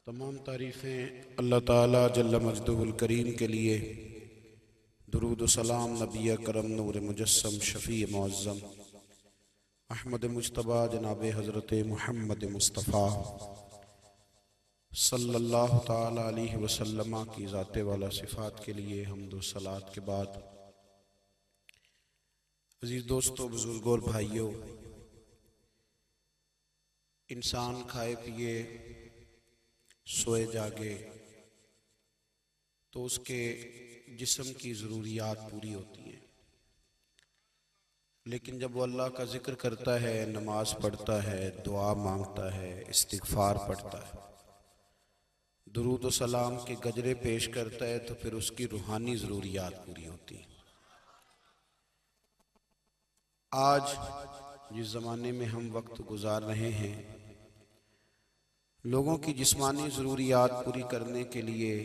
तमाम तारीफ़ें अल्लाह ताला जल्ल मजदुहुल करीम के लिए। दुरूद व सलाम नबी करम नूर मुजस्सम शफ़ी मुअज़्ज़म अहमद मुज्तबा जनाब हज़रत मुहम्मद मुस्तफ़ा सल्लल्लाहु ताला अलैहि वसल्लम की ज़ाते वाला सिफ़ात के लिए हम्द व सलात के बाद, अज़ीज़ दोस्तों, बुज़ुर्गों और भाइयों, इंसान खाए पिए सोए जागे तो उसके जिस्म की ज़रूरियात पूरी होती हैं। लेकिन जब वो अल्लाह का ज़िक्र करता है, नमाज पढ़ता है, दुआ मांगता है, इस्तिग़फ़ार पढ़ता है, दुरूद व सलाम के गजरे पेश करता है, तो फिर उसकी रूहानी ज़रूरियात पूरी होती हैं। आज जिस ज़माने में हम वक्त गुजार रहे हैं, लोगों की जिस्मानी ज़रूरियात पूरी करने के लिए,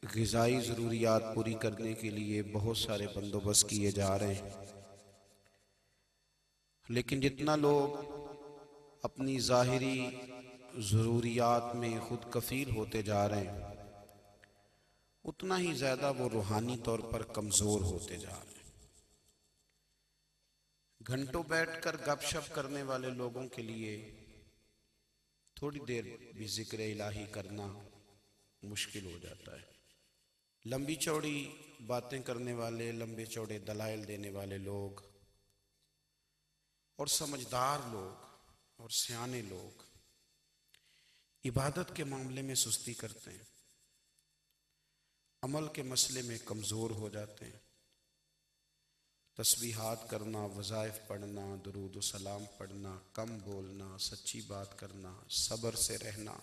ग़िज़ाई ज़रूरियात पूरी करने के लिए बहुत सारे बंदोबस्त किए जा रहे हैं। लेकिन जितना लोग अपनी ज़ाहिरी ज़रूरियात में ख़ुद कफ़ील होते जा रहे हैं, उतना ही ज़्यादा वो रूहानी तौर पर कमज़ोर होते जा रहे हैं। घंटों बैठकर गपशप करने वाले लोगों के लिए थोड़ी देर भी ज़िक्र इलाही करना मुश्किल हो जाता है। लंबी चौड़ी बातें करने वाले, लंबे चौड़े दलाइल देने वाले लोग और समझदार लोग और सियाने लोग इबादत के मामले में सुस्ती करते हैं, अमल के मसले में कमज़ोर हो जाते हैं। तस्बीहात करना, वज़ाइफ पढ़ना, दुरूद व सलाम पढ़ना, कम बोलना, सच्ची बात करना, सब्र से रहना,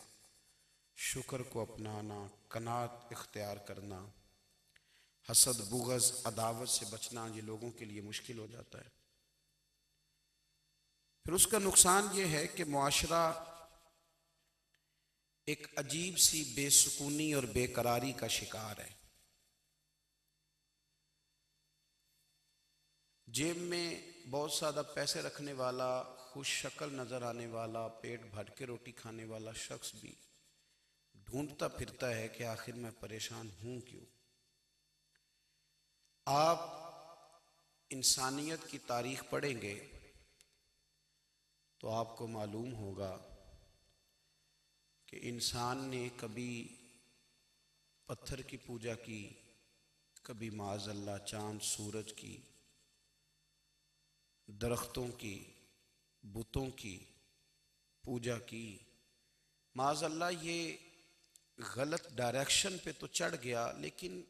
शुक्र को अपनाना, कनात इख्तियार करना, हसद, बुग़ज़, अदावत से बचना, ये लोगों के लिए मुश्किल हो जाता है। फिर उसका नुकसान ये है कि मुआशरा एक अजीब सी बेसुकूनी और बेकरारी का शिकार है। जेब में बहुत ज़्यादा पैसे रखने वाला, खुश शक्ल नज़र आने वाला, पेट भर के रोटी खाने वाला शख्स भी ढूंढता फिरता है कि आखिर मैं परेशान हूँ क्यों। आप इंसानियत की तारीख पढ़ेंगे तो आपको मालूम होगा कि इंसान ने कभी पत्थर की पूजा की, कभी माज़अल्लाह चाँद सूरज की, दरख्तों की, बुतों की पूजा की। माज़अल्लाह ये गलत डायरेक्शन पे तो चढ़ गया, लेकिन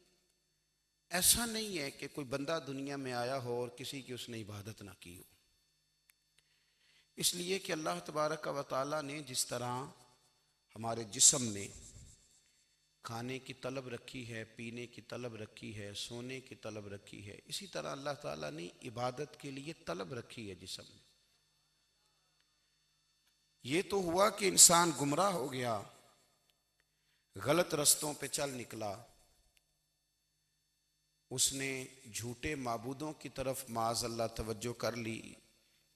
ऐसा नहीं है कि कोई बंदा दुनिया में आया हो और किसी की उसने इबादत ना की हो। इसलिए कि अल्लाह तबारक व तआला ने जिस तरह हमारे जिस्म में खाने की तलब रखी है, पीने की तलब रखी है, सोने की तलब रखी है, इसी तरह अल्लाह ताला ने इबादत के लिए तलब रखी है जिस्म में। ये तो हुआ कि इंसान गुमराह हो गया, गलत रस्तों पे चल निकला, उसने झूठे माबूदों की तरफ माज़अल्लाह तवज्जो कर ली,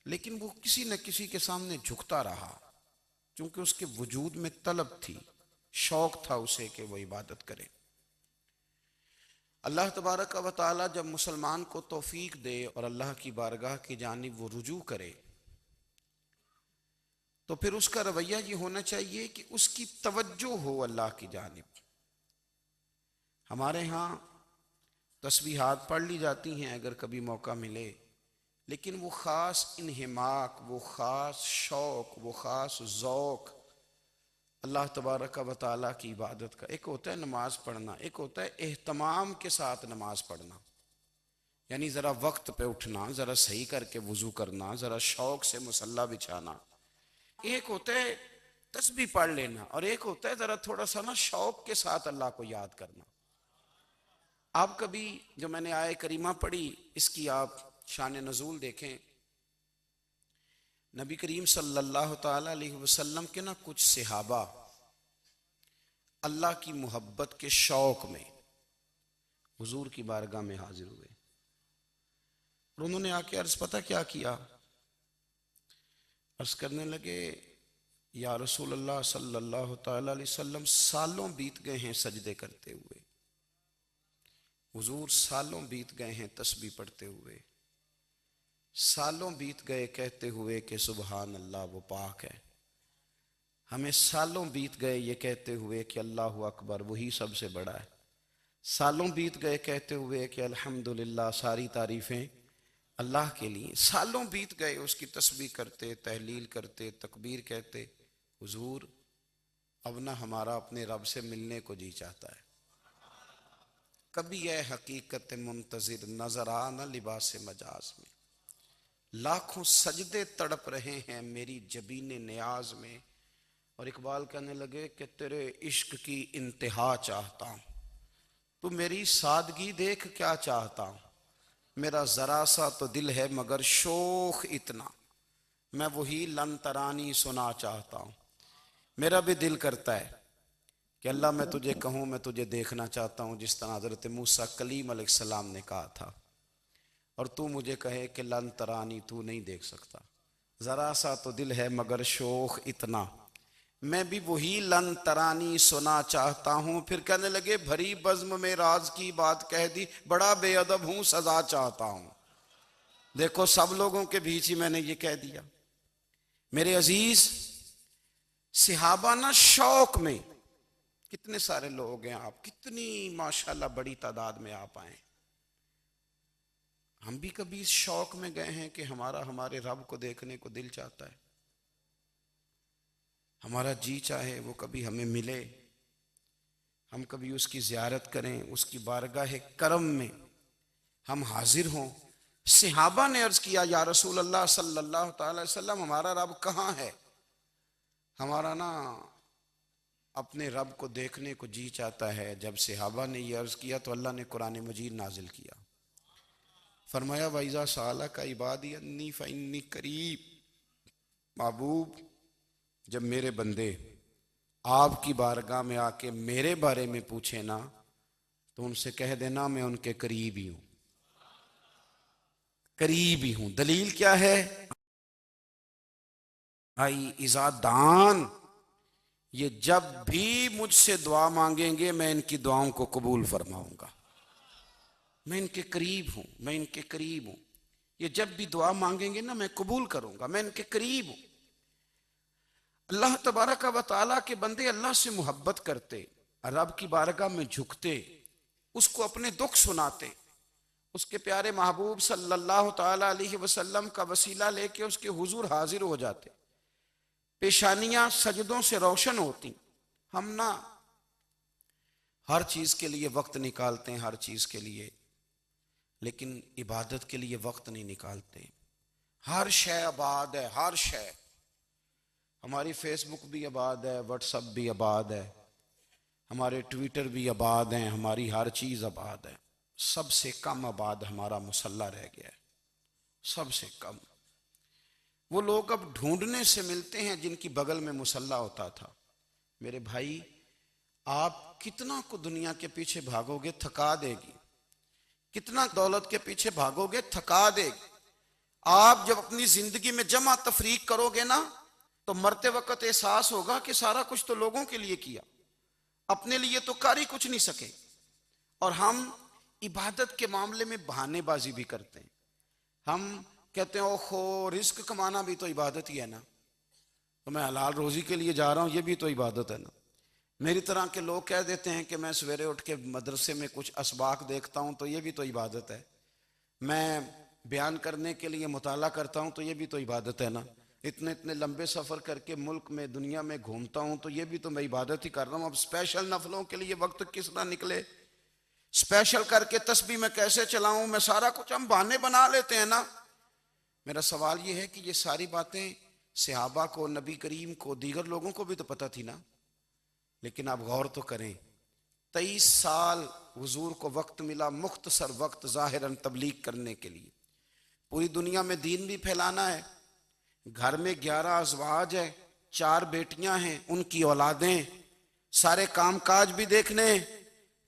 लेकिन वो किसी न किसी के सामने झुकता रहा, क्योंकि उसके वजूद में तलब थी, शौक था उसे कि वो इबादत करे। अल्लाह तबारक व तआला जब मुसलमान को तौफीक दे और अल्लाह की बारगाह की जानिब वो रुजू करे, तो फिर उसका रवैया ये होना चाहिए कि उसकी तवज्जो हो अल्लाह की जानिब। हमारे यहाँ तस्बीहात पढ़ ली जाती हैं अगर कभी मौका मिले, लेकिन वो ख़ास इन्हिमाक, वो ख़ास शौक़, वो ख़ास ज़ौक़ अल्लाह तबारक व तआला की इबादत का। एक होता है नमाज पढ़ना, एक होता है एहतमाम के साथ नमाज पढ़ना, यानी ज़रा वक्त पे उठना, ज़रा सही करके वज़ू करना, ज़रा शौक़ से मुसल्ला बिछाना। एक होता है तस्बीह पढ़ लेना, और एक होता है ज़रा थोड़ा सा ना शौक़ के साथ अल्लाह को याद करना। आप कभी जो मैंने आय करीमा पढ़ी, इसकी आप शान नज़ूल देखें। नबी करीम सल्लल्लाहु ताला अलैहि वसल्लम के ना कुछ सहाबा अल्लाह की मोहब्बत के शौक़ में हुजूर की बारगाह में हाजिर हुए, और उन्होंने आके अर्ज़ पता क्या किया, अर्ज़ करने लगे, या रसूल अल्लाह सल्लल्लाहु ताला अलैहि वसल्लम, सालों बीत गए हैं सजदे करते हुए, हुजूर सालों बीत गए हैं तस्बीह पढ़ते हुए, सालों बीत गए कहते हुए कि सुबहान अल्लाह वो पाक है। हमें सालों बीत गए ये कहते हुए कि अल्लाह अकबर वही सबसे बड़ा है। सालों बीत गए कहते हुए कि अल्हम्दुलिल्लाह सारी तारीफ़ें अल्लाह के लिए। सालों बीत गए उसकी तस्बीह करते, तहलील करते, तकबीर कहते। हुजूर अब ना हमारा अपने रब से मिलने को जी चाहता है। कभी यह हकीकत मुंतज़िर नजर आ न लिबास मजाज में, लाखों सजदे तड़प रहे हैं मेरी जबीने नियाज में। और इकबाल कहने लगे कि तेरे इश्क की इंतहा चाहता हूं, तू मेरी सादगी देख क्या चाहता हूं। मेरा जरा सा तो दिल है मगर शोख इतना, मैं वही लन तरानी सुना चाहता हूं। मेरा भी दिल करता है कि अल्लाह मैं तुझे कहूं, मैं तुझे देखना चाहता हूं जिस तरह हजरत मूसा कलीम अलैहिस्सलाम ने कहा था, और तू मुझे कहे कि लन तरानी, तू नहीं देख सकता। जरा सा तो दिल है मगर शोख इतना, मैं भी वही लन तरानी सुना चाहता हूं। फिर कहने लगे भरी बज़्म में राज की बात कह दी, बड़ा बेअदब हूं सजा चाहता हूं। देखो सब लोगों के बीच ही मैंने ये कह दिया। मेरे अजीज सहाबा ना शौक में, कितने सारे लोग हैं आप, कितनी माशाल्लाह बड़ी तादाद में आप आए। हम भी कभी इस शौक में गए हैं कि हमारे रब को देखने को दिल चाहता है, हमारा जी चाहे वो कभी हमें मिले, हम कभी उसकी ज़ियारत करें, उसकी बारगाह करम में हम हाजिर हों। सहाबा ने अर्ज किया या रसूल अल्लाह सल्लल्लाहु अलैहि वसल्लम, हमारा रब कहाँ है? हमारा ना अपने रब को देखने को जी चाहता है। जब सहाबा ने यह अर्ज किया तो अल्लाह ने कुरान मजीद नाजिल किया, फरमाया वैज़ा साला का इबादी अन्नी फ़इन्नी करीब। महबूब जब मेरे बंदे आपकी बारगाह में आके मेरे बारे में पूछे ना, तो उनसे कह देना मैं उनके करीब ही हूं, करीब ही हूं। दलील क्या है? आई इजादान, ये जब भी मुझसे दुआ मांगेंगे मैं इनकी दुआओं को कबूल फरमाऊंगा। मैं इनके करीब हूं, मैं इनके करीब हूं। ये जब भी दुआ मांगेंगे ना मैं कबूल करूंगा, मैं इनके करीब हूं। अल्लाह तबारक व तआला के बंदे अल्लाह से मोहब्बत करते, रब की बारगाह में झुकते, उसको अपने दुख सुनाते, उसके प्यारे महबूब सल्लल्लाहु ताला अलैहि वसल्लम का वसीला लेके उसके हुजूर हाजिर हो जाते, पेशानियां सजदों से रोशन होती। हम ना हर चीज के लिए वक्त निकालते हैं, हर चीज के लिए, लेकिन इबादत के लिए वक्त नहीं निकालते। हर शय आबाद है, हर शय। हमारी फेसबुक भी आबाद है, व्हाट्सअप भी आबाद है, हमारे ट्विटर भी आबाद हैं, हमारी हर चीज आबाद है। सबसे कम आबाद हमारा मुसल्ला रह गया है, सबसे कम। वो लोग अब ढूंढने से मिलते हैं जिनकी बगल में मुसल्ला होता था। मेरे भाई आप कितना को दुनिया के पीछे भागोगे थका देगी, कितना दौलत के पीछे भागोगे थका देगी। आप जब अपनी जिंदगी में जमा तफरीक करोगे ना, तो मरते वक्त एहसास होगा कि सारा कुछ तो लोगों के लिए किया, अपने लिए तो कर ही कुछ नहीं सके। और हम इबादत के मामले में बहानेबाजी भी करते हैं। हम कहते हैं ओहो रिस्क कमाना भी तो इबादत ही है ना, तो मैं हलाल रोजी के लिए जा रहा हूं, ये भी तो इबादत है ना। मेरी तरह के लोग कह देते हैं कि मैं सवेरे उठ के मदरसे में कुछ असबाक देखता हूं, तो ये भी तो इबादत है। मैं बयान करने के लिए मुताला करता हूं, तो ये भी तो इबादत है ना। इतने इतने लंबे सफ़र करके मुल्क में दुनिया में घूमता हूं, तो ये भी तो मैं इबादत ही कर रहा हूं। अब स्पेशल नफलों के लिए वक्त किस तरह निकले, स्पेशल करके तस्बीह मैं कैसे चलाऊं, मैं सारा कुछ, हम बहाने बना लेते हैं ना। मेरा सवाल ये है कि ये सारी बातें सहाबा को, नबी करीम को, दीगर लोगों को भी तो पता थी ना। लेकिन आप गौर तो करें, 23 साल हुजूर को वक्त मिला, मुख्तसर वक्त ज़ाहिरन तबलीग करने के लिए। पूरी दुनिया में दीन भी फैलाना है। घर में 11 अज़वाज है, 4 बेटियां हैं, उनकी औलादें, सारे कामकाज भी देखने।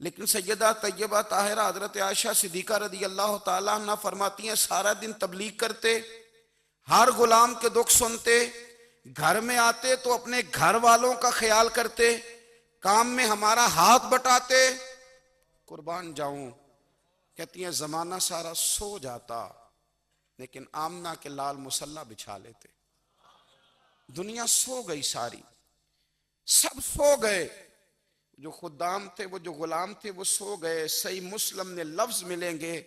लेकिन सैयदा तैयबा ताहिरा हजरत आयशा सिद्दीका रदी अल्लाह ताला अन्हा फरमाती हैं, सारा दिन तबलीग करते, हर गुलाम के दुख सुनते, घर में आते तो अपने घर वालों का ख्याल करते, काम में हमारा हाथ बटाते। कुर्बान जाऊं, कहती हैं जमाना सारा सो जाता लेकिन आमना के लाल मुसल्ला बिछा लेते। दुनिया सो गई सारी, सब सो गए, जो खुदाम थे, वो जो गुलाम थे, वो सो गए। सही मुस्लिम ने लफ्ज मिलेंगे,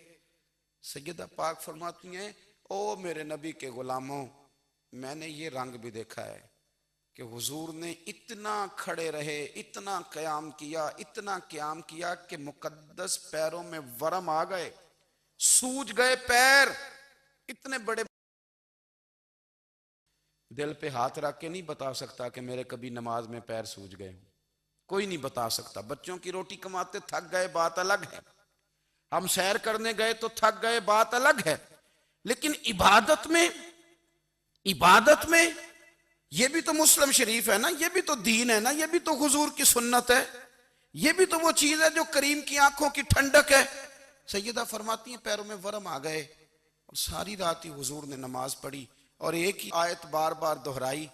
सैयदा पाक फरमाती हैं, ओ मेरे नबी के गुलामों, मैंने ये रंग भी देखा है कि हुजूर ने इतना खड़े रहे, इतना क़याम किया, इतना क़याम किया कि मुकद्दस पैरों में वरम आ गए, सूज गए पैर। इतने बड़े दिल पे हाथ रख के नहीं बता सकता कि मेरे कभी नमाज में पैर सूज गए, कोई नहीं बता सकता। बच्चों की रोटी कमाते थक गए, बात अलग है। हम सैर करने गए तो थक गए, बात अलग है। लेकिन इबादत में ये भी तो मुस्लिम शरीफ है ना, ये भी तो दीन है ना, ये भी तो हुजूर की सुन्नत है, ये भी तो वो चीज है जो करीम की आंखों की ठंडक है। सैयदा फरमाती हैं पैरों में वरम आ गए और सारी रात ही हुजूर ने नमाज पढ़ी और एक ही आयत बार बार दोहराई।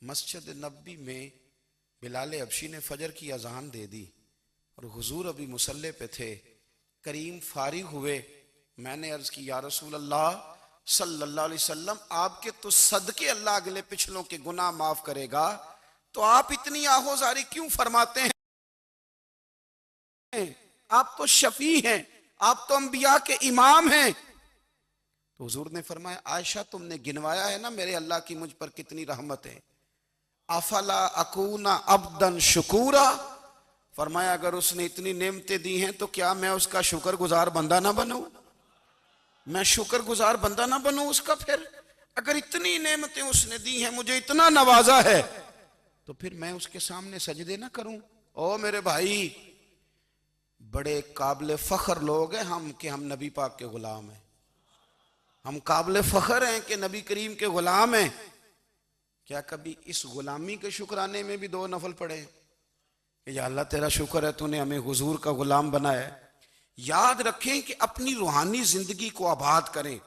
मस्जिद नबी में बिलाल हबशी ने फजर की अजान दे दी और हुजूर अभी मुसल्ले पे थे। करीम फारिग हुए, मैंने अर्ज की या रसूल अल्लाह सल्लल्लाहु अलैहि वसल्लम, आपके तो सदके अल्लाह अगले पिछलों के गुनाह माफ करेगा, तो आप इतनी आहोजारी क्यों फरमाते हैं? आप तो शफी हैं, आप तो अंबिया के इमाम हैं। तो हुजूर ने फरमाया, आयशा तुमने गिनवाया है ना मेरे अल्लाह की मुझ पर कितनी रहमत है। अफला अकूना अब्दन शुकूरा, फरमाया अगर उसने इतनी नेमतें दी हैं तो क्या मैं उसका शुक्रगुजार बंदा ना बनूं? मैं शुक्रगुजार बंदा ना बनूं उसका? फिर अगर इतनी नेमतें उसने दी हैं, मुझे इतना नवाजा है, तो फिर मैं उसके सामने सजदे ना करूं? ओ मेरे भाई, बड़े काबिल फख्र लोग हैं हम कि हम नबी पाक के गुलाम हैं। हम काबिल फख्र हैं कि नबी करीम के गुलाम हैं। क्या कभी इस गुलामी के शुक्राने में भी दो नफल पढ़े कि या अल्लाह तेरा शुक्र है तूने हमें हुजूर का गुलाम बनाया? याद रखें कि अपनी रूहानी जिंदगी को आबाद करें,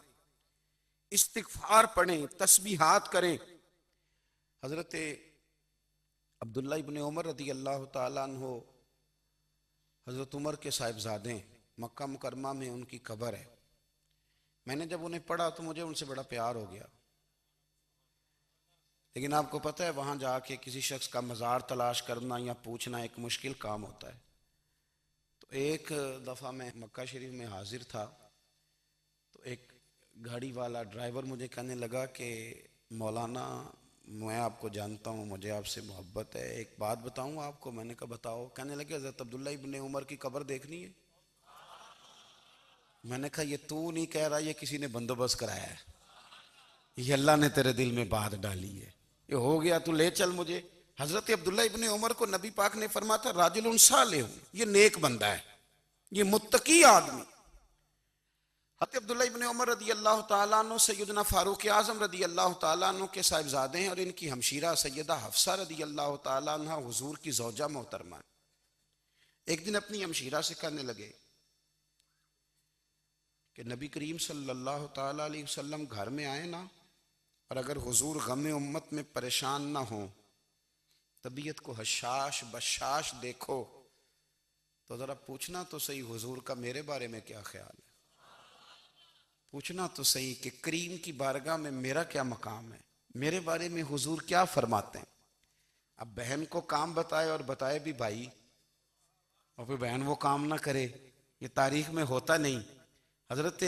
इस्तिगफार पढ़ें, तस्बीहात करें। हजरत अब्दुल्ला इब्ने उमर रदी अल्लाह ताला अन्हो, हजरत उमर के साहिबजादे, मक्का मुकरमा में उनकी कब्र है। मैंने जब उन्हें पढ़ा तो मुझे उनसे बड़ा प्यार हो गया। लेकिन आपको पता है वहां जाके किसी शख्स का मज़ार तलाश करना या पूछना एक मुश्किल काम होता है। तो एक दफ़ा मैं मक्का शरीफ में हाजिर था, तो एक गाड़ी वाला ड्राइवर मुझे कहने लगा कि मौलाना मैं आपको जानता हूँ, मुझे आपसे मोहब्बत है, एक बात बताऊँ आपको। मैंने कहा बताओ। कहने लगे हज़रत अब्दुल्ला इब्ने उमर की कब्र देखनी है। मैंने कहा ये तू नहीं कह रहा, ये किसी ने बंदोबस्त कराया है, ये अल्लाह ने तेरे दिल में बात डाली है, ये हो गया, तू ले चल मुझे। हजरत अब्दुल्ला इब्ने उमर को नबी पाक ने फरमाया था राजुलुन सालिह, ये नेक बंदा है, ये मुत्तकी आदमी। हजरत अब्दुल्ला इब्ने उमर रदी अल्लाह ताला अन्हु सैयदना फारूक आजम रदी अल्लाह ताला अन्हु के साहिबजादे हैं और इनकी हमशीरा सैयदा हफ्सा रदी अल्लाह ताला अन्हा हुजूर की ज़ौजा मोहतरमा। एक दिन अपनी हमशीरा से कहने लगे कि नबी करीम सल्लल्लाहु ताला अलैहि वसल्लम घर में आए ना, और अगर हुजूर गम उम्मत में परेशान ना हो, तबीयत को हशाश बशाश देखो, तो जरा पूछना तो सही हुजूर का मेरे बारे में क्या ख्याल है। पूछना तो सही कि करीम की बारगाह में मेरा क्या मकाम है, मेरे बारे में हुजूर क्या फरमाते हैं। अब बहन को काम बताए और बताए भी भाई, और फिर बहन वो काम ना करे, ये तारीख में होता नहीं। हजरत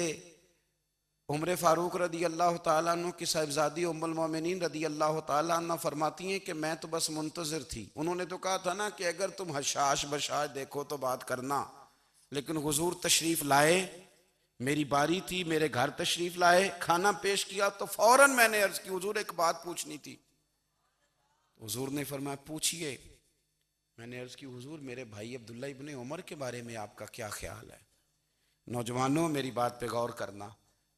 उमर फारूक रदी अल्लाह ताला अन्हु की साहिबजादी उम्मुल मोमिनीन रदी अल्लाह ताला अन्हा फरमाती हैं कि मैं तो बस मुंतजिर थी। उन्होंने तो कहा था ना कि अगर तुम हशाश बशाश देखो तो बात करना, लेकिन हुजूर तशरीफ लाए, मेरी बारी थी, मेरे घर तशरीफ लाए, खाना पेश किया तो फौरन मैंने अर्ज की हुजूर एक बात पूछनी थी। हुजूर ने फरमाया पूछिए। मैंने अर्ज की हुजूर मेरे भाई अब्दुल्ला इब्ने उमर के बारे में आपका क्या ख्याल है? नौजवानों मेरी बात पे गौर करना,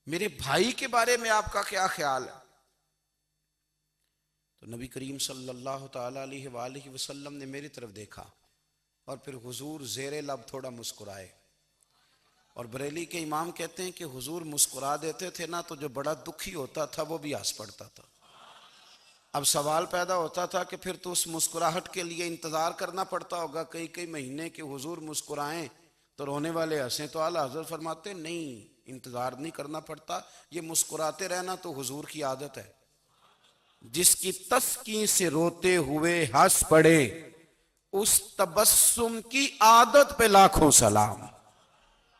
मेरे भाई के बारे में आपका क्या ख्याल है? तो नबी करीम सल्लल्लाहु ताला अलैहि वसल्लम ने मेरी तरफ देखा और फिर हुजूर ज़ेरे लब थोड़ा मुस्कुराए। और बरेली के इमाम कहते हैं कि हुजूर मुस्कुरा देते थे ना, तो जो बड़ा दुखी होता था वो भी हंस पड़ता था। अब सवाल पैदा होता था कि फिर तो उस मुस्कुराहट के लिए इंतजार करना पड़ता होगा, कई कई महीने के हुजूर मुस्कुराएं तो रोने वाले हंसें। तो आला हजरत फरमाते नहीं, इंतजार नहीं करना पड़ता, ये मुस्कुराते रहना तो हुजूर की आदत है। जिसकी तस्की से रोते हुए हंस पड़े, उस तबस्सुम की आदत पे लाखों सलाम।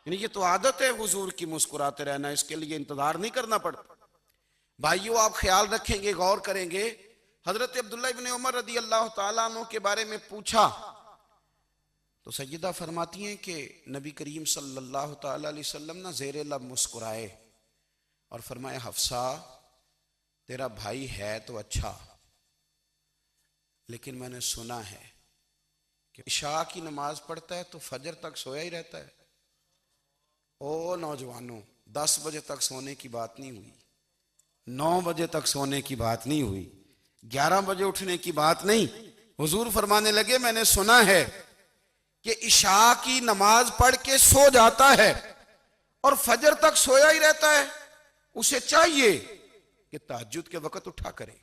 यानी ये तो आदत है हुजूर की मुस्कुराते रहना, इसके लिए इंतजार नहीं करना पड़ता। भाइयों, आप ख्याल रखेंगे, गौर करेंगे, हजरत अब्दुल्ला इब्ने उमर रदी अल्लाह तआला अन्हु के बारे में पूछा तो सैयदा फरमाती हैं कि नबी करीम सल्लल्लाहु तआला अलैहि वसल्लम ना ज़ेरे लब मुस्कुराए और फरमाया, हफ्सा तेरा भाई है तो अच्छा, लेकिन मैंने सुना है कि इशा की नमाज पढ़ता है तो फजर तक सोया ही रहता है। ओ नौजवानों, 10 बजे तक सोने की बात नहीं हुई, 9 बजे तक सोने की बात नहीं हुई, 11 बजे उठने की बात नहीं। हुजूर फरमाने लगे, मैंने सुना है कि इशा की नमाज पढ़ के सो जाता है और फजर तक सोया ही रहता है, उसे चाहिए कि तहज्जुद के वक्त उठा करे,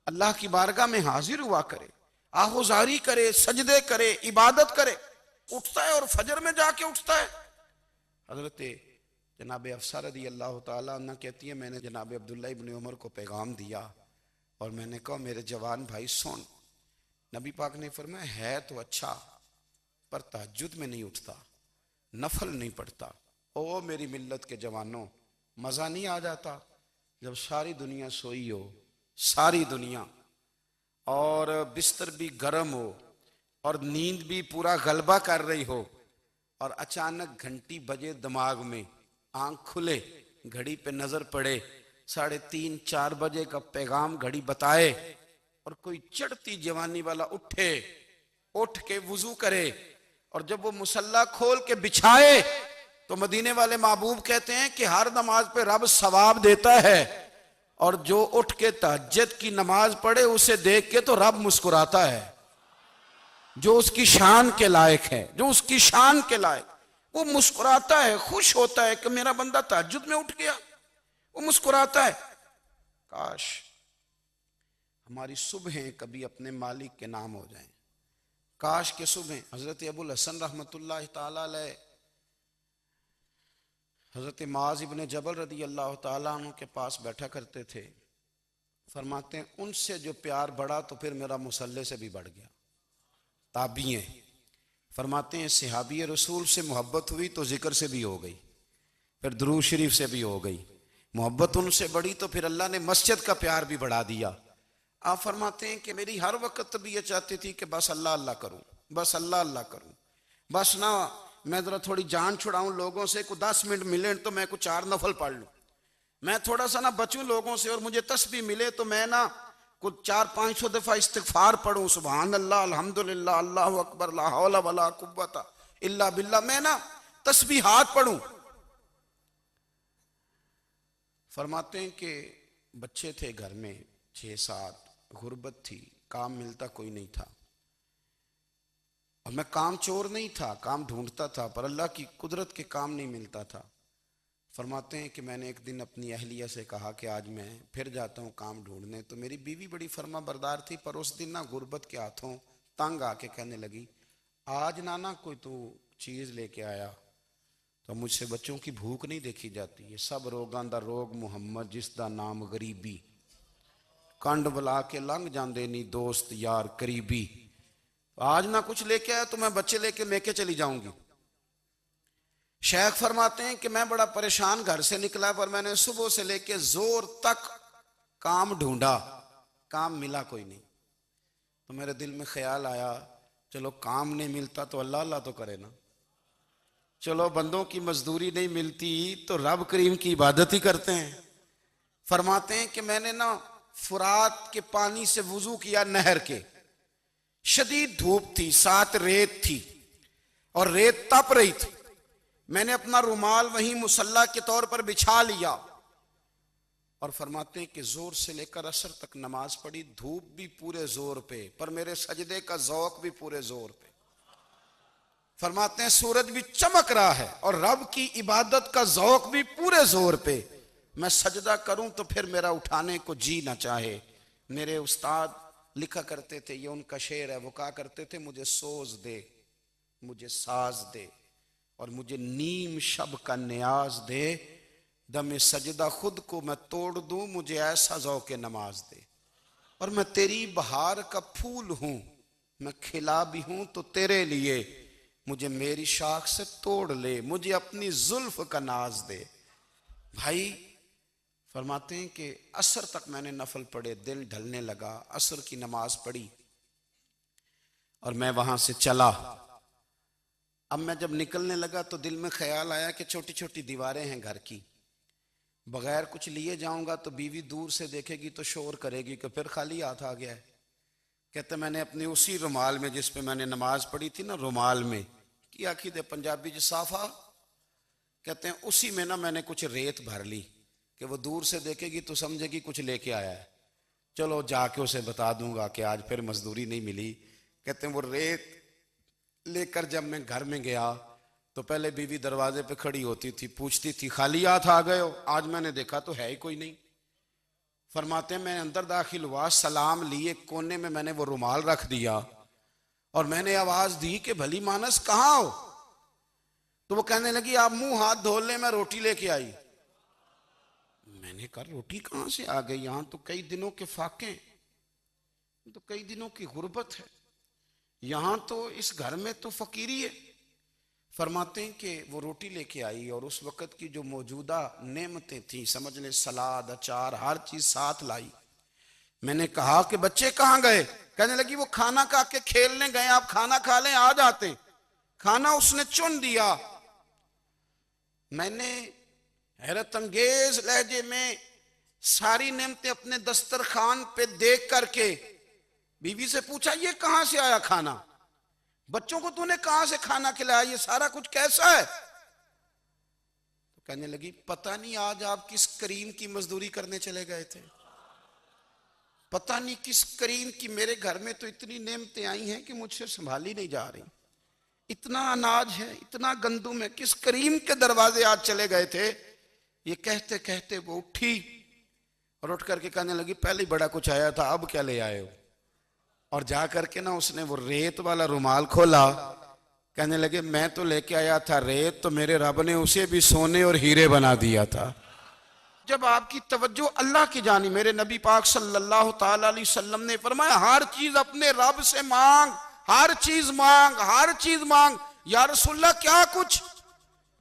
अल्लाह की बारगाह में हाजिर हुआ करे, आहुजारी करे, सजदे करे, इबादत करे। उठता है और फजर में जाके उठता है। हजरत जनाब अफसा रदी अल्लाह तआला अन्हा कहती है, मैंने जनाब अब्दुल्ला इब्ने उमर को पैगाम दिया और मैंने कहा, मेरे जवान भाई सुन, नबी पाक ने फरमाया है तो अच्छा, पर तहज्जुद में नहीं उठता, नफल नहीं पढ़ता। ओ मेरी मिल्लत के जवानों, मजा नहीं आ जाता जब सारी दुनिया सोई हो, सारी दुनिया, और बिस्तर भी गर्म हो और नींद भी पूरा गलबा कर रही हो, और अचानक घंटी बजे दिमाग में, आंख खुले, घड़ी पे नजर पड़े, 3:30-4 बजे का पैगाम घड़ी बताए, और कोई चढ़ती जवानी वाला उठे, उठ के वुजू करे, और जब वो मुसल्ला खोल के बिछाए तो मदीने वाले महबूब कहते हैं कि हर नमाज पे रब सवाब देता है, और जो उठ के तहज्जुद की नमाज पढ़े उसे देख के तो रब मुस्कुराता है। जो उसकी शान के लायक है, जो उसकी शान के लायक, वो मुस्कुराता है, खुश होता है कि मेरा बंदा तहज्जुद में उठ गया, वो मुस्कुराता है। काश हमारी सुबहें कभी अपने मालिक के नाम हो जाएं। काश के सुबह हजरत अबुल हसन रहमतुल्लाह ताला अलैह हजरत माज इब्ने जबल रदी अल्लाह ताला अन्हु के पास बैठा करते थे। फरमाते हैं, उनसे जो प्यार बढ़ा तो फिर मेरा मुसल्ले से भी बढ़ गया। ताबिएं फरमाते हैं, सहाबी रसूल से मोहब्बत हुई तो जिक्र से भी हो गई, फिर दुरूद शरीफ से भी हो गई। मोहब्बत उनसे बढ़ी तो फिर अल्लाह ने मस्जिद का प्यार भी बढ़ा दिया। आप फरमाते हैं कि मेरी हर वक्त तबीयत चाहती थी कि बस अल्लाह अल्लाह करूं, बस अल्लाह अल्लाह करूं, बस ना मैं जरा थोड़ी जान छुड़ाऊं लोगों से, कुछ 10 मिनट मिले तो मैं कुछ 4 नफल पढ़ लूं, मैं थोड़ा सा ना बचूं लोगों से, और मुझे तस्बीह मिले तो मैं ना कुछ 400-500 दफा इस्तिगफार पढ़ूं, सुभान अल्लाह, अल्हम्दुलिल्लाह, अल्लाहु अकबर, ला हौला वला कुव्वता इल्ला बिल्लाह, मैं ना तस्बीहात पढ़ूं। फरमाते हैं कि बच्चे थे घर में 6-7, गुर्बत थी, काम मिलता कोई नहीं था, और मैं काम चोर नहीं था, काम ढूंढता था, पर अल्लाह की कुदरत के काम नहीं मिलता था। फरमाते हैं कि मैंने एक दिन अपनी अहलिया से कहा कि आज मैं फिर जाता हूँ काम ढूंढने। तो मेरी बीवी बड़ी फर्मा बरदार थी, पर उस दिन ना गुर्बत के हाथों तंग आके कहने लगी, आज ना कोई तू चीज़ लेके आया तो मुझसे बच्चों की भूख नहीं देखी जाती। ये सब रोगां दा रोग मुहम्मद, जिसदा नाम गरीबी, कंड बुला के लंघ जाते नहीं दोस्त यार करीबी। आज ना कुछ लेके आया तो मैं बच्चे लेके मेके चली जाऊंगी। शेख फरमाते हैं कि मैं बड़ा परेशान घर से निकला, पर मैंने सुबह से लेके जोर तक काम ढूंढा, काम मिला कोई नहीं। तो मेरे दिल में ख्याल आया, चलो काम नहीं मिलता तो अल्लाह अल्लाह तो करे ना, चलो बंदों की मजदूरी नहीं मिलती तो रब करीम की इबादत ही करते हैं। फरमाते हैं कि मैंने ना फुरात के पानी से वुजू किया, नहर के, शदीद धूप थी, साथ रेत थी और रेत तप रही थी। मैंने अपना रुमाल वहीं मुसल्ला के तौर पर बिछा लिया और फरमाते हैं कि जोर से लेकर असर तक नमाज पढ़ी, धूप भी पूरे जोर पे, पर मेरे सजदे का ज़ौक़ भी पूरे जोर पे। फरमाते हैं सूरज भी चमक रहा है और रब की इबादत का ज़ौक़ भी पूरे जोर पे। मैं सजदा करूं तो फिर मेरा उठाने को जी ना चाहे, मेरे उस्ताद लिखा करते थे, ये उनका शेर है, वो कहा करते थे, मुझे सोज दे, मुझे साज दे, और मुझे नीम शब का न्याज दे, दमे सजदा खुद को मैं तोड़ दूं, मुझे ऐसा ज़ौक़ नमाज दे। और मैं तेरी बहार का फूल हूं, मैं खिला भी हूं तो तेरे लिए, मुझे मेरी शाख से तोड़ ले, मुझे अपनी जुल्फ का नाज दे। भाई फरमाते हैं कि असर तक मैंने नफल पढ़े, दिल ढलने लगा, असर की नमाज पढ़ी और मैं वहां से चला। अब मैं जब निकलने लगा तो दिल में ख्याल आया कि छोटी छोटी दीवारें हैं घर की, बगैर कुछ लिए जाऊंगा तो बीवी दूर से देखेगी तो शोर करेगी कि फिर खाली हाथ आ गया है। कहते मैंने अपने उसी रुमाल में जिस पे मैंने नमाज पढ़ी थी ना, रुमाल में की आखी दे पंजाबी च साफा, कहते हैं उसी में ना मैंने कुछ रेत भर ली कि वो दूर से देखेगी तो समझेगी कुछ लेके आया है, चलो जाके उसे बता दूंगा कि आज फिर मजदूरी नहीं मिली। कहते हैं वो रेत लेकर जब मैं घर में गया तो पहले बीवी दरवाजे पे खड़ी होती थी, पूछती थी खाली हाथ आ गए हो, आज मैंने देखा तो है ही कोई नहीं। फरमाते हैं मैं अंदर दाखिल हुआ, सलाम लिए, कोने में मैंने वो रुमाल रख दिया और मैंने आवाज दी कि भली मानस कहाँ हो? तो वो कहने लगी आप मुंह हाथ धो ले, मैं रोटी लेके आई। मैंने कहा रोटी कहां से आ गई, यहां तो कई दिनों के फाके, तो कई दिनों की गुर्बत है, यहां तो इस घर में तो फकीरी है। फरमाते हैं कि वो रोटी लेके आई और उस वक़्त की जो मौजूदा नेमतें थी, समझ ले सलाद अचार हर चीज साथ लाई। मैंने कहा कि बच्चे कहाँ गए? कहने लगी वो खाना खा के खेलने गए, आप खाना खा लें आ जाते। खाना उसने चुन दिया। मैंने हैरत अंगेज लहजे में सारी नेमतें अपने दस्तरखान पे देख करके बीवी से पूछा ये कहां से आया खाना, बच्चों को तूने कहां से खाना खिलाया, ये सारा कुछ कैसा है? तो कहने लगी पता नहीं आज आप किस करीम की मजदूरी करने चले गए थे, पता नहीं किस करीम की, मेरे घर में तो इतनी नेमतें आई हैं कि मुझसे संभाली नहीं जा रही, इतना अनाज है, इतना गंदुम है, किस करीम के दरवाजे आज चले गए थे? ये कहते कहते वो उठी और उठ करके कहने लगी पहले ही बड़ा कुछ आया था, अब क्या ले आए हो? और जा करके ना उसने वो रेत वाला रुमाल खोला, कहने लगे मैं तो लेके आया था रेत, तो मेरे रब ने उसे भी सोने और हीरे बना दिया था। जब आपकी तवज्जो अल्लाह की जानी, मेरे नबी पाक सल्लल्लाहु ताला अलैहि वसल्लम ने फरमाया हर चीज अपने रब से मांग, हर चीज मांग, हर चीज मांग। या रसूलल्लाह क्या कुछ?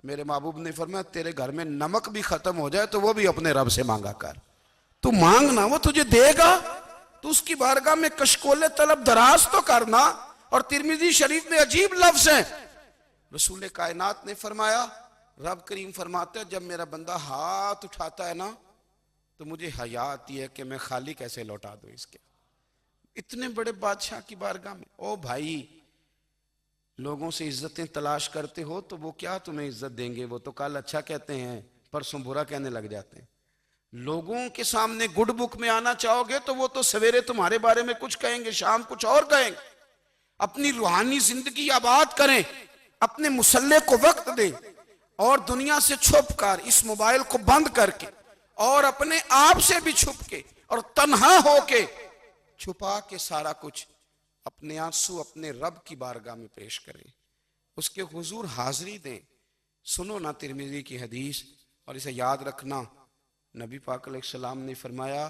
मेरे महबूब ने फरमाया तेरे घर में नमक भी खत्म हो जाए तो वो भी अपने रब से मांगा कर, तू मांगना वो तुझे देगा, तो उसकी बारगाह में कशकोले तलब दराज तो करना। और तिरमिजी शरीफ में अजीब लफ्ज है, रसूल कायनात ने फरमाया, रब करीम फरमाते हैं जब मेरा बंदा हाथ उठाता है ना तो मुझे हया आती है कि मैं खाली कैसे लौटा दूं इसके, इतने बड़े बादशाह की बारगाह में। ओ भाई लोगों से इज्जतें तलाश करते हो तो वो क्या तुम्हें इज्जत देंगे, वो तो कल अच्छा कहते हैं परसों बुरा कहने लग जाते हैं। लोगों के सामने गुड बुक में आना चाहोगे तो वो तो सवेरे तुम्हारे बारे में कुछ कहेंगे, शाम कुछ और कहेंगे। अपनी रूहानी जिंदगी आबाद करें, अपने मुसल्ले को वक्त दें और दुनिया से छुप कर इस मोबाइल को बंद करके और अपने आप से भी छुप के और तन्हा होके छुपा के सारा कुछ अपने आंसू अपने रब की बारगाह में पेश करें, उसके हुजूर हाजिरी दें। सुनो ना तिरमिजी की हदीस और इसे याद रखना, नबी पाक अलैहिस्सलाम ने फरमाया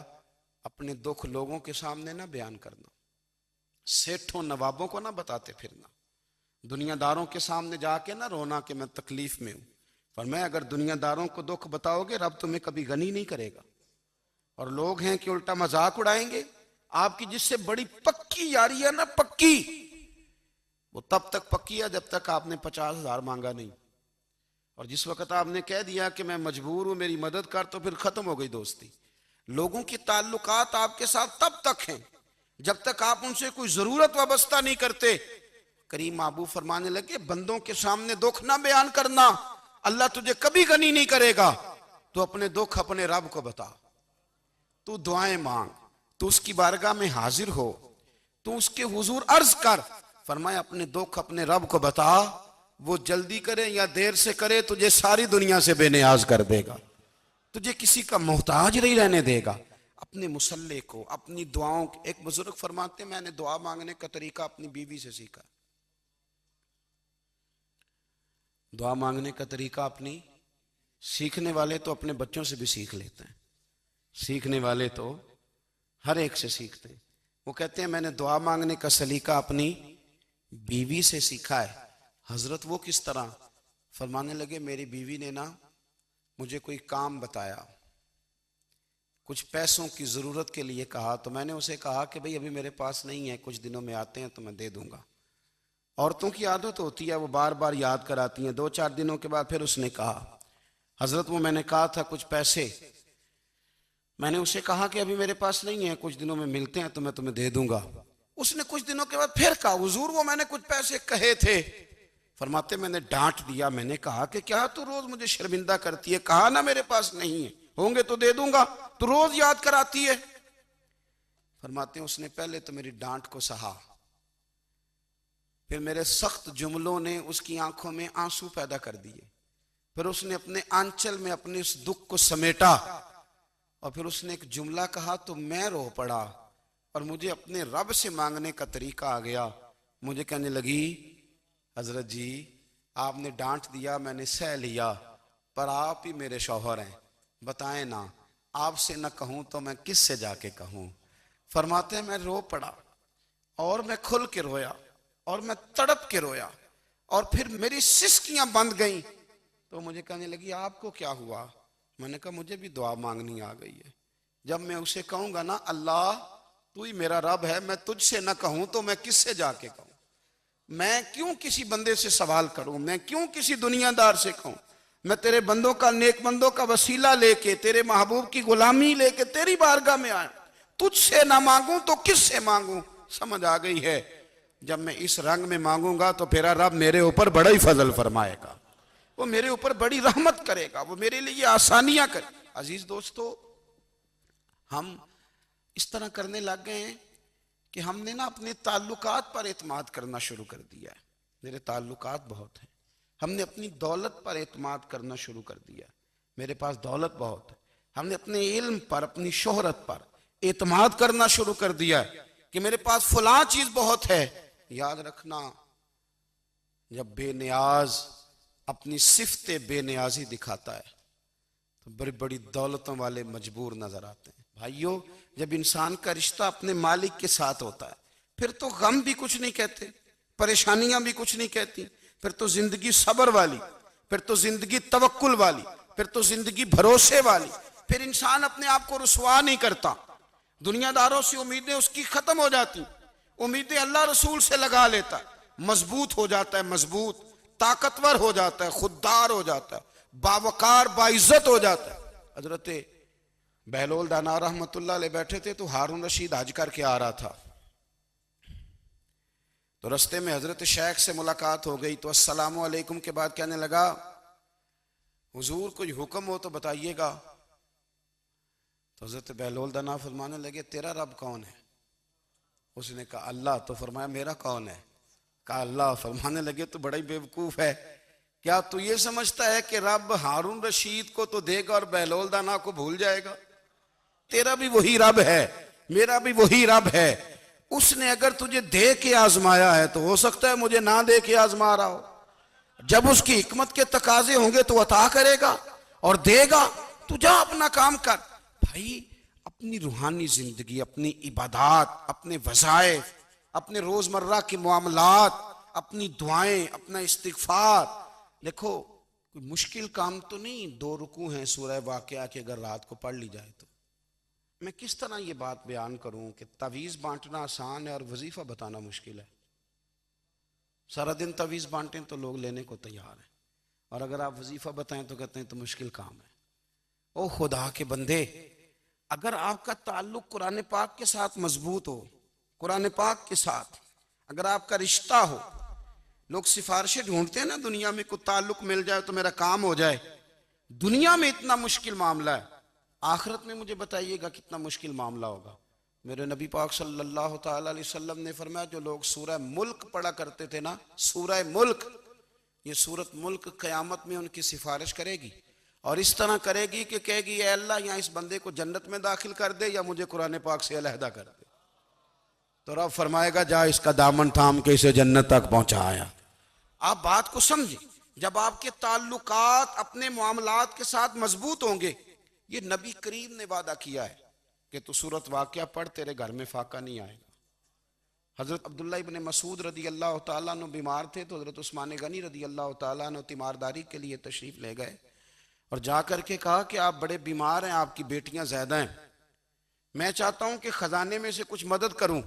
अपने दुख लोगों के सामने ना बयान करना, सेठों नवाबों को ना बताते फिरना, दुनियादारों के सामने जाके ना रोना कि मैं तकलीफ में हूं। फरमाया अगर दुनियादारों को दुख बताओगे रब तुम्हें कभी गनी नहीं करेगा। और लोग हैं कि उल्टा मजाक उड़ाएंगे। आपकी जिससे बड़ी पक्की यारी है ना, पक्की, वो तब तक पक्की है जब तक आपने 50,000 मांगा नहीं। और जिस वक्त आपने कह दिया कि मैं मजबूर हूं मेरी मदद कर, तो फिर खत्म हो गई दोस्ती। लोगों के ताल्लुकात आपके साथ तब तक हैं जब तक आप उनसे कोई जरूरत वाबस्ता नहीं करते। करीम महबूब फरमाने लगे बंदों के सामने दुख ना बयान करना, अल्लाह तुझे कभी गनी नहीं करेगा। तो अपने दुख अपने रब को बता, तू दुआएं मांग, तू उसकी बारगाह में हाजिर हो, तू उसके हुजूर अर्ज कर। फरमाया अपने दुख अपने रब को बता, वो जल्दी करे या देर से करे तुझे सारी दुनिया से बेनियाज कर देगा, तुझे किसी का मोहताज नहीं रहने देगा। अपने मुसल्ले को, अपनी दुआओं को। एक बुजुर्ग फरमाते हैं, मैंने दुआ मांगने का तरीका अपनी बीवी से सीखा। दुआ मांगने का तरीका अपनी, सीखने वाले तो अपने बच्चों से भी सीख लेते हैं, सीखने वाले तो हर एक से सीखते हैं। वो कहते हैं मैंने दुआ मांगने का सलीका अपनी बीवी से सीखा है। हजरत वो किस तरह? फरमाने लगे, मेरी बीवी ने ना मुझे कोई काम बताया, कुछ पैसों की जरूरत के लिए कहा, तो मैंने उसे कहा कि भाई अभी मेरे पास नहीं है, कुछ दिनों में आते हैं तो मैं दे दूंगा। औरतों की आदत होती है, वो बार बार याद कराती हैं। 2-4 दिनों के बाद फिर उसने कहा, हजरत वो मैंने कहा था कुछ पैसे, मैंने उसे कहा कि अभी मेरे पास नहीं है, कुछ दिनों में मिलते हैं तो मैं तुम्हें दे दूंगा। उसने कुछ दिनों के बाद फिर कहा, हुजूर वो मैंने कुछ पैसे कहे थे। फरमाते मैंने डांट दिया, मैंने कहा कि क्या तू रोज मुझे शर्मिंदा करती है, कहा ना मेरे पास नहीं है, होंगे तो दे दूंगा, तू रोज याद कराती है। फरमाते उसने पहले तो मेरी डांट को सहा, फिर मेरे सख्त जुमलों ने उसकी आंखों में आंसू पैदा कर दिए, फिर उसने अपने आंचल में अपने उस दुख को समेटा, और फिर उसने एक जुमला कहा तो मैं रो पड़ा, और मुझे अपने रब से मांगने का तरीका आ गया। मुझे कहने लगी, हजरत जी आपने डांट दिया, मैंने सह लिया, पर आप ही मेरे शौहर हैं, बताएं ना, आपसे न कहूं तो मैं किससे जाके कहूं। फरमाते हैं मैं रो पड़ा, और मैं खुल के रोया, और मैं तड़प के रोया, और फिर मेरी सिसकियां बंद गईं। तो मुझे कहने लगी, आपको क्या हुआ? मैंने कहा मुझे भी दुआ मांगनी आ गई है। जब मैं उसे कहूंगा ना, अल्लाह तू ही मेरा रब है, मैं तुझसे ना कहूं तो मैं किससे जाके कहूं, मैं क्यों किसी बंदे से सवाल करूं, मैं क्यों किसी दुनियादार से कहूं, मैं तेरे बंदों का, नेक बंदों का वसीला लेके, तेरे महबूब की गुलामी लेके तेरी बारगाह में आया, तुझसे ना मांगूं तो किससे मांगूं। समझ आ गई है, जब मैं इस रंग में मांगूंगा तो मेरा रब मेरे ऊपर बड़ा ही फजल फरमाएगा, वो मेरे ऊपर बड़ी रहमत करेगा, वो मेरे लिए आसानियां करे। अजीज दोस्तों, हम इस तरह करने लग गए हैं कि हमने ना अपने ताल्लुकात पर एतमाद करना शुरू कर दिया है। मेरे ताल्लुकात बहुत हैं, हमने अपनी दौलत पर एतमाद करना शुरू कर दिया, मेरे पास दौलत बहुत है। हमने अपने इल्म पर, अपनी शोहरत पर एतमाद करना शुरू कर दिया है कि मेरे पास फलां चीज बहुत है। याद रखना, जब बेनियाज अपनी सिफ्ते बेनियाजी दिखाता है तो बड़ी बड़ी दौलतों वाले मजबूर नजर आते हैं। भाइयों, जब इंसान का रिश्ता अपने मालिक के साथ होता है, फिर तो गम भी कुछ नहीं कहते, परेशानियां भी कुछ नहीं कहती, फिर तो जिंदगी सब्र वाली, फिर तो जिंदगी तवक्कुल वाली, फिर तो जिंदगी भरोसे वाली। फिर इंसान अपने आप को रुसवा नहीं करता, दुनियादारों से उम्मीदें उसकी खत्म हो जाती, उम्मीदें अल्लाह रसूल से लगा लेता, मजबूत हो जाता है, मजबूत, ताकतवर हो जाता है, खुददार हो जाता है, बावकार बाइज्जत हो जाता है। हजरत बहलोल दाना रहमतुल्लाह अलैह बैठे थे, तो हारून रशीद हज करके आ रहा था, तो रास्ते में हजरत शेख से मुलाकात हो गई, तो अस्सलामु अलैकुम के बाद कहने लगा, हुजूर कोई हुक्म हो तो बताइएगा। तो हजरत बहलोल दाना फरमाने लगे, तेरा रब कौन है? उसने कहा अल्लाह। तो फरमाया मेरा कौन है? कहा अल्लाह। फरमाने लगे तो बड़ा ही बेवकूफ है, क्या तू ये समझता है कि रब हारून रशीद को तो देगा और बहलोल दाना को भूल जाएगा? तेरा भी वही रब है, मेरा भी वही रब है। उसने अगर तुझे दे के आजमाया है तो हो सकता है मुझे ना दे के आजमा रहा हो। जब उसकी हिकमत के तकाजे होंगे तो अता करेगा और देगा। तू जा अपना काम कर। भाई, अपनी रूहानी जिंदगी, अपनी इबादत, अपने वज़ाइफ, अपने रोजमर्रा के मामलात, अपनी दुआएं, अपना इस्तिगफार। देखो, कोई मुश्किल काम तो नहीं, 2 रुकू हैं सूरह वाक़िया की, अगर रात को पढ़ ली जाए तो। मैं किस तरह ये बात बयान करूं कि तवीज़ बांटना आसान है और वजीफा बताना मुश्किल है। सारा दिन तवीज़ बांटें तो लोग लेने को तैयार हैं, और अगर आप वजीफा बताएं तो कहते हैं तो मुश्किल काम है। ओ खुदा के बंदे, अगर आपका ताल्लुक कुरान पाक के साथ मजबूत हो, कुरान पाक के साथ अगर आपका रिश्ता हो, लोग सिफारिशें ढूंढते हैं ना दुनिया में, कोई ताल्लुक मिल जाए तो मेरा काम हो जाए। दुनिया में इतना मुश्किल मामला है, आखिरत में मुझे बताइएगा कितना मुश्किल मामला होगा। मेरे नबी पाक सल्लल्लाहु ताला अलैहि वसल्लम ने फरमाया, जो लोग सूरह मुल्क पढ़ा करते थे ना, सूरह मुल्क, ये सूरत मुल्क क़यामत में उनकी सिफारिश करेगी। और इस तरह करेगी कि कहेगी ए अल्लाह यहाँ इस बंदे को जन्नत में दाखिल कर दे या मुझे कुरान पाक से अलहदा कर दे। तो रब फरमाएगा जा इसका दामन थाम के इसे जन्नत तक पहुंचाया। आप बात को समझे, जब आपके ताल्लुकात अपने मामलात के साथ मजबूत होंगे, ये नबी करीम ने वादा किया है कि तू सूरत वाक़या पढ़, तेरे घर में फाका नहीं आएगा। हजरत अब्दुल्ला इब्ने मसूद रदी अल्लाह ताला अन्हु बीमार थे, तो हजरत उस्मान गनी रदी अल्लाह ताला अन्हु तीमारदारी के लिए तशरीफ ले गए और जा करके कहा कि आप बड़े बीमार हैं, आपकी बेटियां ज्यादा हैं, मैं चाहता हूं कि खजाने में से कुछ मदद करूं।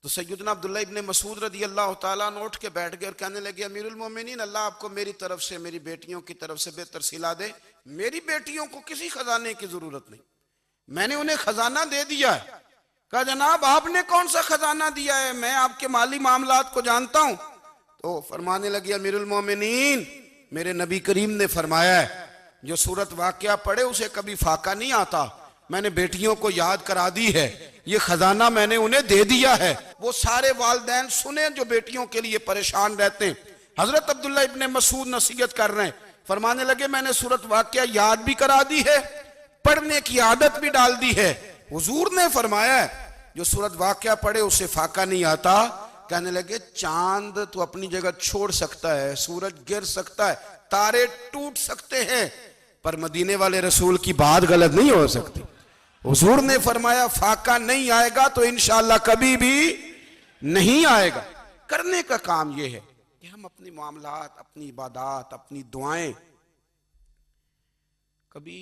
तो सैयदना अब्दुल्ला इब्ने मसूद रदी अल्लाह ताला अन्हु उठ के बैठ गए और कहने लगे अमीरुल मोमिनीन, अल्लाह आपको मेरी तरफ से, मेरी बेटियों की तरफ से बेहतर सिला दे। मेरी बेटियों को किसी खजाने की जरूरत नहीं, मैंने उन्हें खजाना दे दिया है। कहा जनाब आपने कौन सा खजाना दिया है, मैं आपके माली मामलात को जानता हूं। तो फरमाने लगे अमीरुल मोमिनीन, मेरे नबी करीम ने फरमाया है जो सूरत वाक़या पढ़े उसे कभी फाका नहीं आता, मैंने बेटियों को याद करा दी है, ये खजाना मैंने उन्हें दे दिया है। वो सारे वालिदैन सुने जो बेटियों के लिए परेशान रहते हैं। हजरत अब्दुल्ला इब्ने मसूद नसीहत कर रहे हैं, फरमाने लगे मैंने सूरत वाक़या याद भी करा दी है, पढ़ने की आदत भी डाल दी है। हुजूर ने फरमाया है जो सूरत वाक़या पढ़े उसे फाका नहीं आता। कहने लगे चांद तो अपनी जगह छोड़ सकता है, सूरज गिर सकता है, तारे टूट सकते हैं, पर मदीने वाले रसूल की बात गलत नहीं हो सकती। हुजूर ने फरमाया फाका नहीं आएगा तो इंशाअल्लाह कभी भी नहीं आएगा। करने का काम यह है कि हम अपने मामलात, अपनी इबादत, अपनी दुआएं कभी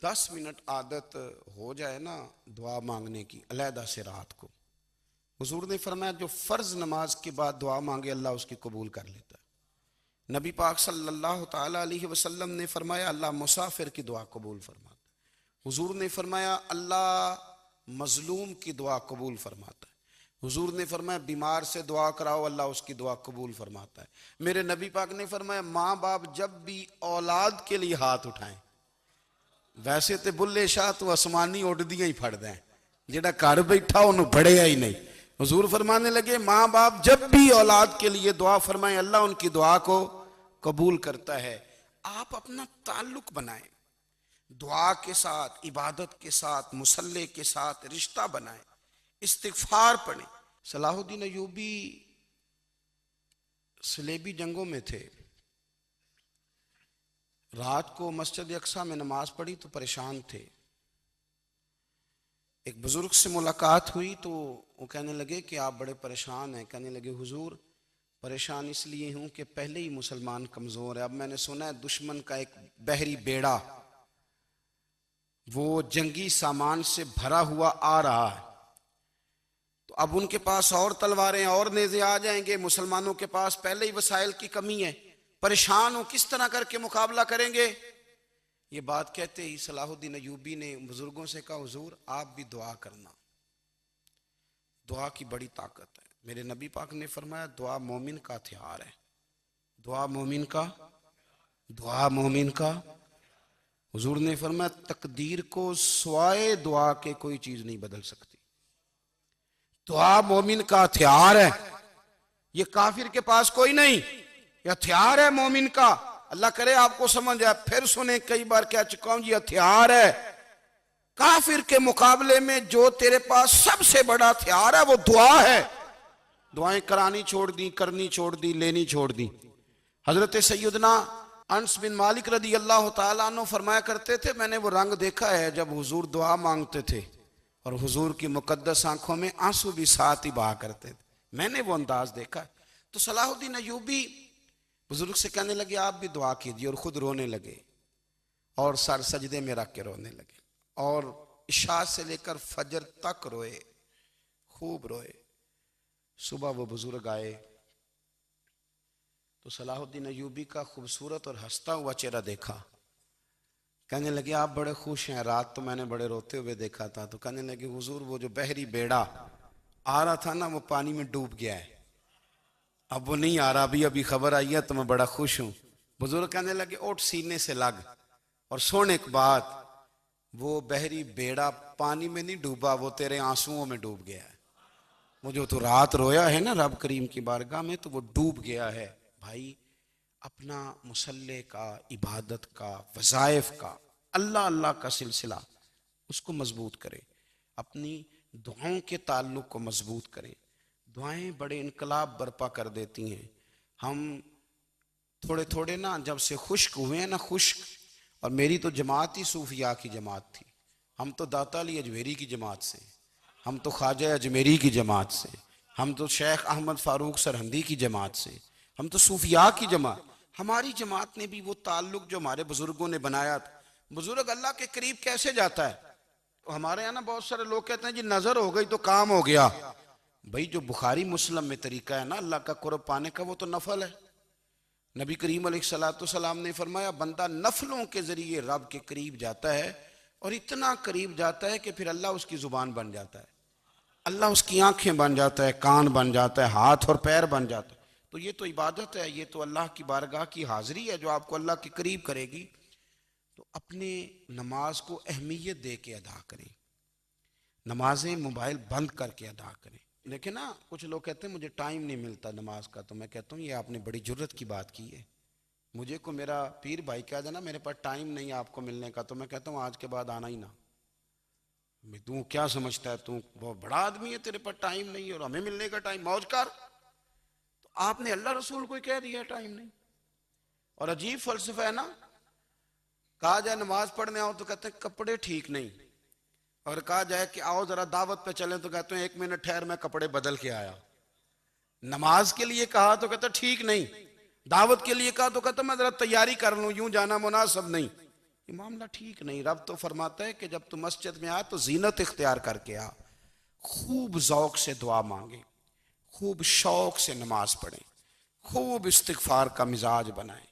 10 मिनट आदत हो जाए ना दुआ मांगने की अलहदा से रात को। हुजूर ने फरमाया जो फर्ज नमाज के बाद दुआ मांगे अल्लाह उसकी कबूल कर लेता है। नबी पाक सल्लल्लाहु ताला अलैहि वसल्लम ने फरमाया अल्लाह मुसाफिर की दुआ कबूल फरमाता है। हुजूर ने फरमाया अल्लाह मजलूम की दुआ कबूल फरमाता है। हुजूर ने फरमाया बीमार से दुआ कराओ अल्लाह उसकी दुआ कबूल फरमाता है। मेरे नबी पाक ने फरमाया माँ बाप जब भी औलाद के लिए हाथ उठाएं, वैसे तो बुल्ले शाह तो आसमानी उड़दियां ही फड़ दें, जेड़ा घर बैठा उन्होंने बढ़िया ही नहीं। हुजूर फरमाने लगे माँ बाप जब भी औलाद के लिए दुआ फरमाएं अल्लाह उनकी दुआ को कबूल करता है। आप अपना ताल्लुक बनाएं दुआ के साथ, इबादत के साथ, मुसल्ले के साथ रिश्ता बनाएं, इस्तिगफार पढ़ें। सलाहुद्दीन अय्यूबी सलेबी जंगों में थे, रात को मस्जिद अक्सा में नमाज पढ़ी तो परेशान थे। एक बुजुर्ग से मुलाकात हुई तो वो कहने लगे कि आप बड़े परेशान हैं। कहने लगे हुजूर परेशान इसलिए हूं कि पहले ही मुसलमान कमजोर है, अब मैंने सुना है दुश्मन का एक बहरी बेड़ा वो जंगी सामान से भरा हुआ आ रहा है, तो अब उनके पास और तलवारें और नेज़े आ जाएंगे, मुसलमानों के पास पहले ही वसाइल की कमी है, परेशान हो किस तरह करके मुकाबला करेंगे। ये बात कहते ही सलाहुद्दीन अय्यूबी ने बुजुर्गों से कहा हुजूर आप भी दुआ करना, दुआ की बड़ी ताकत है। मेरे नबी पाक ने फरमाया दुआ मोमिन का हथियार है, दुआ मोमिन का, दुआ मोमिन का। हुजूर ने फरमाया तकदीर को स्वाए दुआ के कोई चीज नहीं बदल सकती, दुआ मोमिन का हथियार है, ये काफिर के पास कोई नहीं, ये हथियार है मोमिन का। अल्लाह करे आपको समझ आए, फिर सुने कई बार कह चुका हूं ये हथियार है। काफिर के मुकाबले में जो तेरे पास सबसे बड़ा हथियार है वो दुआ है। दुआएं करानी छोड़ दी, करनी छोड़ दी, लेनी छोड़ दी। हजरत सैयदना अनस बिन मालिक रदी अल्लाह ताला अन्हु फरमाया करते थे मैंने वो रंग देखा है जब हुजूर दुआ मांगते थे और हुजूर की मुकद्दस आंखों में आंसू भी साथ ही बहा करते थे, मैंने वो अंदाज देखा। तो सलाहुद्दीन अय्यूबी बुजुर्ग से कहने लगे आप भी दुआ कीजिए, और खुद रोने लगे और सर सजदे में रख के रोने लगे और इशा से लेकर फजर तक रोए, खूब रोए। सुबह वो बुजुर्ग आए तो सलाहुद्दीन अय्यूबी का खूबसूरत और हंसता हुआ चेहरा देखा। कहने लगे आप बड़े खुश हैं, रात तो मैंने बड़े रोते हुए देखा था। तो कहने लगे हुजूर वो जो बहरी बेड़ा आ रहा था ना वो पानी में डूब गया है, अब वो नहीं आ रहा, अभी खबर आई है तो मैं बड़ा खुश हूं। बुजुर्ग कहने लगे उठ सीने से लग और सोने के बाद वो बहरी बेड़ा पानी में नहीं डूबा, वो तेरे आंसुओं में डूब गया है। वो जो तू रात रोया है ना रब करीम की बारगाह में, तो वो डूब गया है। भाई अपना मुसल्ले का, इबादत का, वज़ाइफ का, अल्लाह अल्लाह का सिलसिला उसको मजबूत करें। अपनी दुआओं के ताल्लुक को मजबूत करें। दुआएं बड़े इनकलाब बर्पा कर देती हैं। हम थोड़े थोड़े ना जब से खुश्क हुए हैं ना, खुश्क, और मेरी तो जमात ही सूफिया की जमात थी। हम तो दाता अली अजमेरी की जमात से, हम तो ख्वाजा अजमेरी की जमात से, हम तो शेख अहमद फारूक सरहंदी की जमात से, हम तो सूफिया की जमात। हमारी जमात ने भी वो ताल्लुक जो हमारे बुजुर्गों ने बनाया था। बुजुर्ग अल्लाह के करीब कैसे जाता है? तो हमारे यहाँ ना बहुत सारे लोग कहते हैं जी नजर हो गई तो काम हो गया। भाई जो बुखारी मुस्लिम में तरीका है ना अल्लाह का कुर्ब पाने का, वो तो नफल है। नबी करीम अलैहिस्सलाम ने फरमाया बंदा नफलों के जरिए रब के करीब जाता है, और इतना करीब जाता है कि फिर अल्लाह उसकी जुबान बन जाता है, अल्लाह उसकी आंखें बन जाता है, कान बन जाता है, हाथ और पैर बन जाता है। तो ये तो इबादत है, ये तो अल्लाह की बारगाह की हाजिरी है जो आपको अल्लाह के करीब करेगी। तो अपने नमाज को अहमियत दे के अदा करें। नमाजें मोबाइल बंद करके अदा करें। लेकिन ना कुछ लोग कहते हैं मुझे टाइम नहीं मिलता नमाज का, तो मैं कहता हूँ ये आपने बड़ी जुर्रत की बात की है। मुझे को मेरा पीर भाई कह देना मेरे पास टाइम नहीं है आपको मिलने का, तो मैं कहता हूँ आज के बाद आना ही ना। मैं तू क्या समझता है, तू बहुत बड़ा आदमी है, तेरे पास टाइम नहीं है और हमें मिलने का टाइम, मौज कर। तो आपने अल्लाह रसूल को कह दिया टाइम नहीं। और अजीब फलसफा है ना, कहा जाए नमाज पढ़ने आओ तो कहते हैं कपड़े ठीक नहीं, और कहा जाए कि आओ जरा दावत पे चलें तो कहते हैं 1 मिनट ठहर मैं कपड़े बदल के आया। नमाज के लिए कहा तो कहते ठीक नहीं, दावत के लिए कहा तो कहते मैं जरा तैयारी कर लूं, यूं जाना मुनासिब नहीं। ये मामला ठीक नहीं। रब तो फरमाता है कि जब तू मस्जिद में आ तो जीनत इख्तियार करके आ, खूब जौक से दुआ मांगे, खूब शौक से नमाज पढ़ें, खूब इस्तिगफार का मिजाज बनाएं।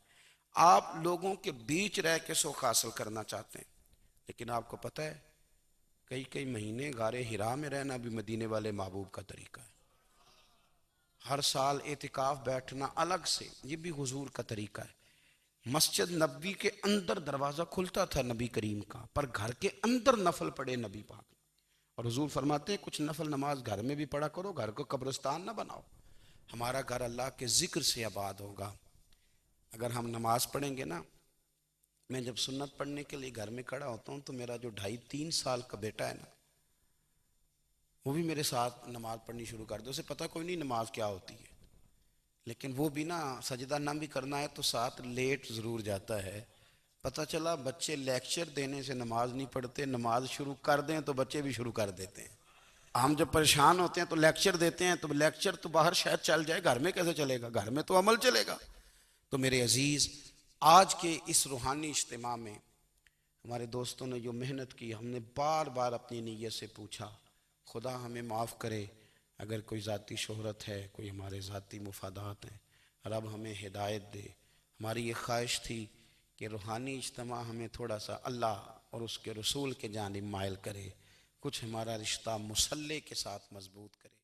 आप लोगों के बीच रह के सुख हासिल करना चाहते हैं, लेकिन आपको पता है कई कई महीने गारे हिरा में रहना भी मदीने वाले महबूब का तरीका है। हर साल एतिकाफ बैठना अलग से, ये भी हुजूर का तरीका है। मस्जिद नबी के अंदर दरवाजा खुलता था नबी करीम का, पर घर के अंदर नफल पढ़े नबी पाक। और हुजूर फरमाते हैं कुछ नफल नमाज घर में भी पढ़ा करो, घर को कब्रिस्तान ना बनाओ। हमारा घर अल्लाह के जिक्र से आबाद होगा अगर हम नमाज पढ़ेंगे ना। मैं जब सुन्नत पढ़ने के लिए घर में खड़ा होता हूँ तो मेरा जो 2.5-3 साल का बेटा है ना, वो भी मेरे साथ नमाज पढ़नी शुरू कर दे। उसे पता कोई नहीं नमाज क्या होती है, लेकिन वो भी ना सजदा ना भी करना है तो साथ लेट ज़रूर जाता है। पता चला बच्चे लेक्चर देने से नमाज नहीं पढ़ते, नमाज शुरू कर दें तो बच्चे भी शुरू कर देते हैं। हम जब परेशान होते हैं तो लेक्चर देते हैं, तो लेक्चर तो बाहर शायद चल जाए, घर में कैसे चलेगा? घर में तो अमल चलेगा। तो मेरे अजीज़, आज के इस रूहानी इज्तिमा में हमारे दोस्तों ने जो मेहनत की, हमने बार बार अपनी नीयत से पूछा खुदा हमें माफ़ करे अगर कोई ज़ाती शोहरत है, कोई हमारे ज़ाती मुफादात हैं, रब हमें हिदायत दे। हमारी ये ख्वाहिश थी कि रूहानी इज्तिमा हमें थोड़ा सा अल्लाह और उसके रसूल के जानिब माइल करे, कुछ हमारा रिश्ता मुसल्ले के साथ मजबूत करे।